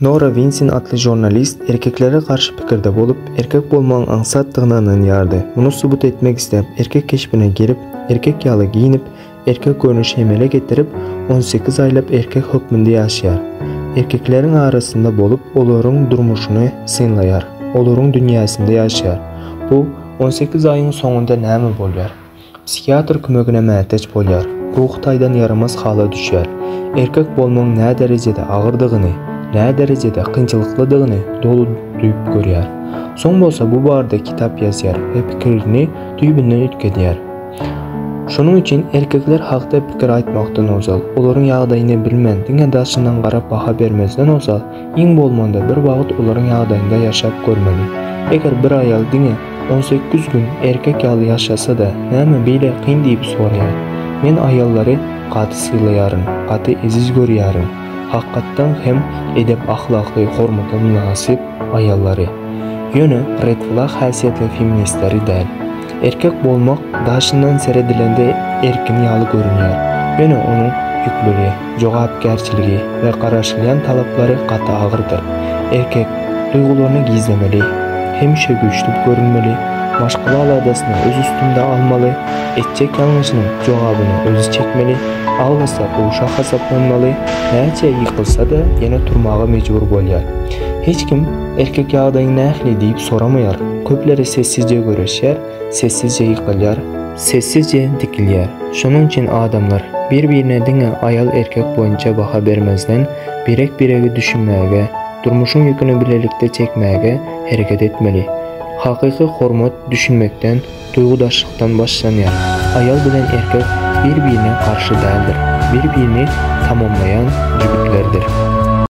Nora Winsin adlı jurnalist erkeklere karşı pikirde bolup erkek bolmanın ansattığına inanyardı. Bunu subut etmek istep erkek keşfine girip erkek yalı giyinip erkek görünüşü emele getirip 18 aylap erkek hükmünde yaşayar. Erkeklerin arasında bolup olorun durmuşunu sınlayar. Olorun dünyasında yaşayar. Bu 18 ayın sonunda näme bolýar? Psikiatr kömegine mätäç bolýar. Ruhtaydan yaramaz hala düşer. Erkek bolmaň nä derejede agyrdygyny, nä derejede kynçylyklydygyny dolu duýup görýär. Soň bolsa bu barada kitap ýazýar we pikirini düýbünden ötkediýär. Şunun için erkekler hakda pikir aytmakdan ozal, olaryň ýagdaýyny bilmän, diňe daşyndan garap baha bermezden ozal, iň bolmanda bir wagt olaryň ýagdaýynda ýaşap görmeli. Eger bir aýal diňe 18 gün erkek ýaly ýaşasa da näme beýle kyn diýip soraýar. Men aýallary gaty sylaýaryn, gaty eziz görýäryn. Hakykatdan hem edep ahlakly, hormatly münasip aýallary. Ýöne red flag häsiýetli feministleri däl. Erkek bolmak daşyndan seredilende erkin ýaly görünýär. Ýöne onuň ýüklügi, jogapkärçiligi we garaşylýan talaplary gaty agyrdyr. Erkek duýgularyny gizlemeli, hemşe güçlü görünmeli, başkalar adasını öz üstünde almalı, etçek yanlışının cevabını özü çekmeli, ağlasa uşaq hasaplanmalı, näçe yıkılsa da yine turmağa mecbur bolýar. Hiç kim erkek ýagdaýyny nähli diýip soramayar. Köpleri sessizce göreşýär, sessizce yıkılýar, sessizce dikilýär. Şunun için adamlar bir-birine diňe ayal erkek boýunça baha bermezden birek-biregi düşünmäge, durmuşun yükünü bilelikte çekmäge hereket etmeli. Hakyky hormat düşünmekden, duýgudaşlykdan başlanýar. Ayal bilen erkek bir-birine karşı däldir. Bir-birini tamamlayan jübüklerdir.